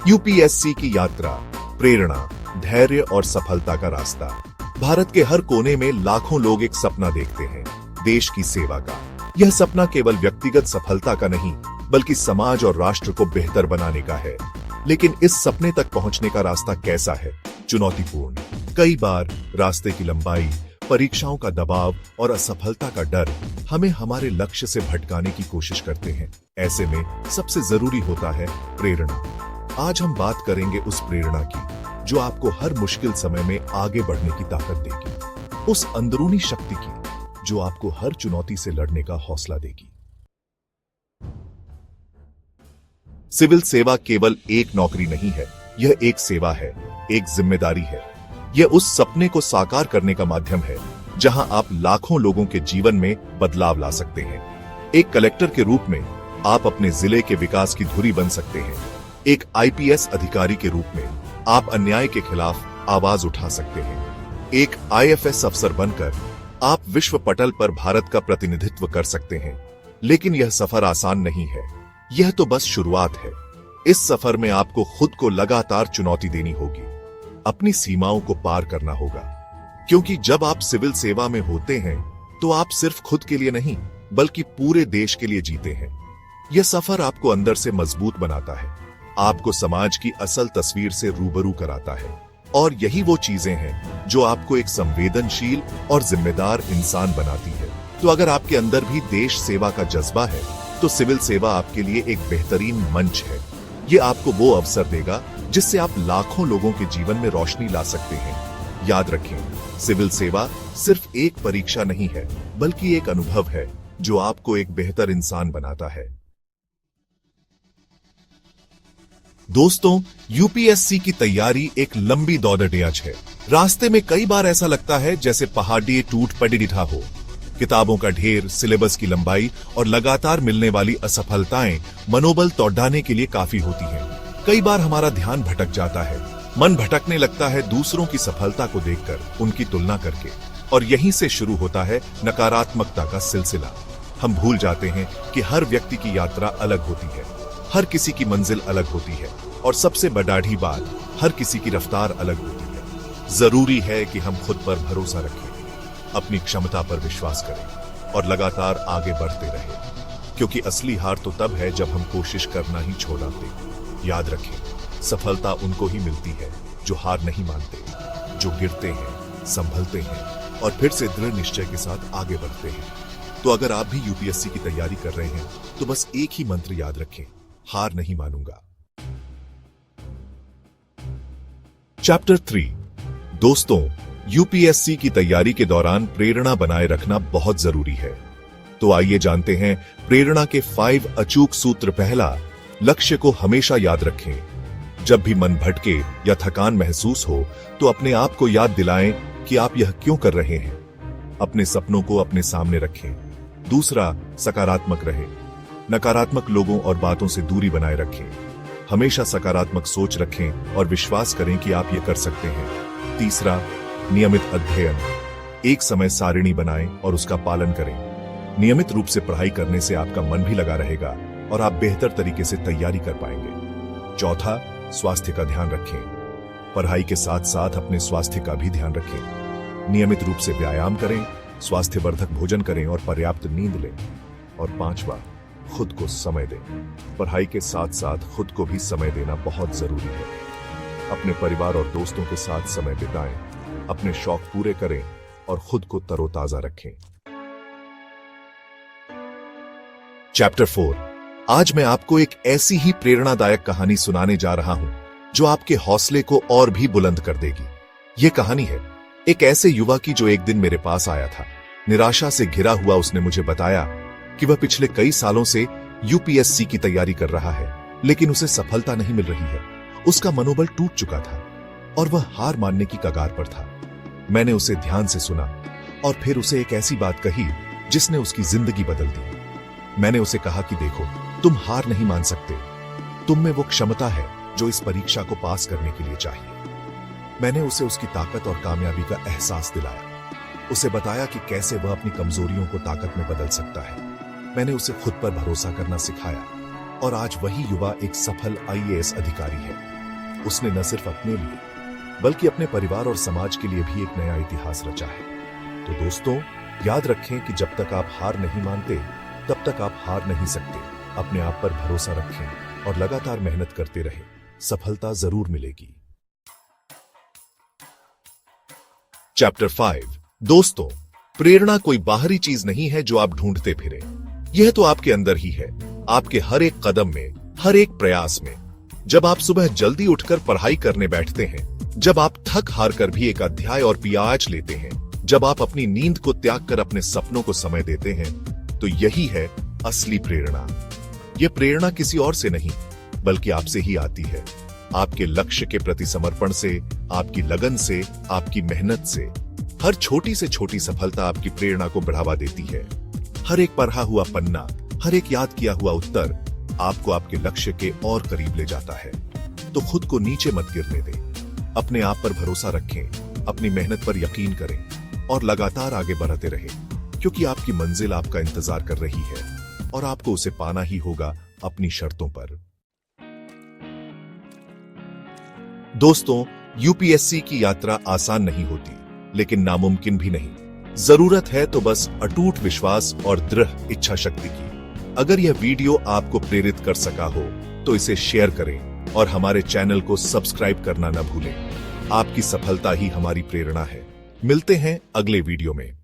UPSC की यात्रा, प्रेरणा, धैर्य और सफलता का रास्ता। भारत के हर कोने में लाखों लोग एक सपना देखते हैं, देश की सेवा का। यह सपना केवल व्यक्तिगत सफलता का नहीं, बल्कि समाज और राष्ट्र को बेहतर बनाने का है। लेकिन इस सपने तक पहुंचने का रास्ता कैसा है? चुनौतीपूर्ण। कई बार रास्ते की लंबाई, परीक्षाओं का दबाव और असफलता का डर हमें हमारे लक्ष्य से भटकाने की कोशिश करते हैं। ऐसे में सबसे जरूरी होता है प्रेरणा। आज हम बात करेंगे उस प्रेरणा की जो आपको हर मुश्किल समय में आगे बढ़ने की ताकत देगी, उस अंदरूनी शक्ति की जो आपको हर चुनौती से लड़ने का हौसला देगी। सिविल सेवा केवल एक नौकरी नहीं है, यह एक सेवा है, एक जिम्मेदारी है। यह उस सपने को साकार करने का माध्यम है जहां आप लाखों लोगों के जीवन में बदलाव ला सकते हैं। एक कलेक्टर के रूप में आप अपने जिले के विकास की धुरी बन सकते हैं। एक आईपीएस अधिकारी के रूप में आप अन्याय के खिलाफ आवाज उठा सकते हैं। एक आईएफएस अफसर बनकर आप विश्व पटल पर भारत का प्रतिनिधित्व कर सकते हैं। लेकिन यह सफर आसान नहीं है, यह तो बस शुरुआत है। इस सफर में आपको खुद को लगातार चुनौती देनी होगी, अपनी सीमाओं को पार करना होगा। क्योंकि जब आप सिविल सेवा में होते हैं तो आप सिर्फ खुद के लिए नहीं, बल्कि पूरे देश के लिए जीते हैं। यह सफर आपको अंदर से मजबूत बनाता है, आपको समाज की असल तस्वीर से रूबरू कराता है। और यही वो चीजें हैं जो आपको एक संवेदनशील और जिम्मेदार इंसान बनाती है। तो अगर आपके अंदर भी देश सेवा का जज्बा है तो सिविल सेवा आपके लिए एक बेहतरीन मंच है। ये आपको वो अवसर देगा जिससे आप लाखों लोगों के जीवन में रोशनी ला सकते हैं। याद रखें, सिविल सेवा सिर्फ एक परीक्षा नहीं है, बल्कि एक अनुभव है जो आपको एक बेहतर इंसान बनाता है। दोस्तों, यूपीएससी की तैयारी एक लंबी दौड़-दौड़ है। रास्ते में कई बार ऐसा लगता है जैसे पहाड़ी टूट पड़ी दिखा हो। किताबों का ढेर, सिलेबस की लंबाई और लगातार मिलने वाली असफलताएं मनोबल तोड़ने के लिए काफी होती हैं। कई बार हमारा ध्यान भटक जाता है, मन भटकने लगता है दूसरों की सफलता को देखकर, उनकी तुलना करके। और यहीं से शुरू होता है नकारात्मकता का सिलसिला। हम भूल जाते हैं कि हर व्यक्ति की यात्रा अलग होती है, हर किसी की मंजिल अलग होती है, और सबसे बड़ी बात, हर किसी की रफ्तार अलग होती है। जरूरी है कि हम खुद पर भरोसा रखें, अपनी क्षमता पर विश्वास करें और लगातार आगे बढ़ते रहें। क्योंकि असली हार तो तब है जब हम कोशिश करना ही छोड़ देते। याद रखें, सफलता उनको ही मिलती है जो हार नहीं मानते, जो गिरते हैं, संभलते हैं और फिर से दृढ़ निश्चय के साथ आगे बढ़ते हैं। तो अगर आप भी यूपीएससी की तैयारी कर रहे हैं तो बस एक ही मंत्र याद रखें, हार नहीं मानूंगा। चैप्टर 3। दोस्तों, यूपीएससी की तैयारी के दौरान प्रेरणा बनाए रखना बहुत जरूरी है। तो आइए जानते हैं प्रेरणा के 5 अचूक सूत्र। पहला, लक्ष्य को हमेशा याद रखें। जब भी मन भटके या थकान महसूस हो तो अपने आप को याद दिलाएं कि आप यह क्यों कर रहे हैं। अपने सपनों को अपने सामने रखें। दूसरा, सकारात्मक रहें। नकारात्मक लोगों और बातों से दूरी बनाए रखें। हमेशा सकारात्मक सोच रखें और विश्वास करें कि आप ये कर सकते हैं। तीसरा, नियमित अध्ययन। एक समय सारिणी बनाएं और उसका पालन करें। नियमित रूप से पढ़ाई करने से आपका मन भी लगा रहेगा और आप बेहतर तरीके से तैयारी कर पाएंगे। चौथा, स्वास्थ्य का ध्यान रखें। पढ़ाई के साथ साथ अपने स्वास्थ्य का भी ध्यान रखें। नियमित रूप से व्यायाम करें, स्वास्थ्यवर्धक भोजन करें और पर्याप्त नींद लें। और पांचवा, खुद को समय दें। पढ़ाई के साथ साथ खुद को भी समय देना बहुत जरूरी है। अपने परिवार और दोस्तों के साथ समय बिताएं, अपने शौक पूरे करें और खुद को तरोताजा रखें। चैप्टर 4। आज मैं आपको एक ऐसी ही प्रेरणादायक कहानी सुनाने जा रहा हूं जो आपके हौसले को और भी बुलंद कर देगी। यह कहानी है एक ऐसे युवा की जो एक दिन मेरे पास आया था। निराशा से घिरा हुआ उसने मुझे बताया कि वह पिछले कई सालों से यूपीएससी की तैयारी कर रहा है, लेकिन उसे सफलता नहीं मिल रही है। उसका मनोबल टूट चुका था और वह हार मानने की कगार पर था। मैंने उसे ध्यान से सुना और फिर उसे एक ऐसी बात कही जिसने उसकी जिंदगी बदल दी। मैंने उसे कहा कि देखो, तुम हार नहीं मान सकते, तुम में वो क्षमता है जो इस परीक्षा को पास करने के लिए चाहिए। मैंने उसे उसकी ताकत और कामयाबी का एहसास दिलाया, उसे बताया कि कैसे वह अपनी कमजोरियों को ताकत में बदल सकता है। मैंने उसे खुद पर भरोसा करना सिखाया और आज वही युवा एक सफल आईएएस अधिकारी है। उसने न सिर्फ अपने लिए बल्कि अपने परिवार और समाज के लिए भी एक नया इतिहास रचा है। तो दोस्तों, याद रखें कि जब तक आप हार नहीं मानते तब तक आप हार नहीं सकते। अपने आप पर भरोसा रखें और लगातार मेहनत करते रहें, सफलता जरूर मिलेगी। चैप्टर 5। दोस्तों, प्रेरणा कोई बाहरी चीज नहीं है जो आप ढूंढते फिरें। यह तो आपके अंदर ही है, आपके हर एक कदम में, हर एक प्रयास में। जब आप सुबह जल्दी उठकर पढ़ाई करने बैठते हैं, जब आप थक हार कर भी एक अध्याय और पियाज लेते हैं, जब आप अपनी नींद को त्याग कर अपने सपनों को समय देते हैं, तो यही है असली प्रेरणा। यह प्रेरणा किसी और से नहीं बल्कि आपसे ही आती है। आपके लक्ष्य के प्रति समर्पण से, आपकी लगन से, आपकी मेहनत से। हर छोटी से छोटी सफलता आपकी प्रेरणा को बढ़ावा देती है। हर एक पढ़ा हुआ पन्ना, हर एक याद किया हुआ उत्तर आपको आपके लक्ष्य के और करीब ले जाता है। तो खुद को नीचे मत गिरने दें, अपने आप पर भरोसा रखें, अपनी मेहनत पर यकीन करें और लगातार आगे बढ़ते रहें, क्योंकि आपकी मंजिल आपका इंतजार कर रही है और आपको उसे पाना ही होगा अपनी शर्तों पर। दोस्तों, यूपीएससी की यात्रा आसान नहीं होती, लेकिन नामुमकिन भी नहीं। जरूरत है तो बस अटूट विश्वास और दृढ़ इच्छा शक्ति की। अगर यह वीडियो आपको प्रेरित कर सका हो तो इसे शेयर करें और हमारे चैनल को सब्सक्राइब करना न भूलें। आपकी सफलता ही हमारी प्रेरणा है। मिलते हैं अगले वीडियो में।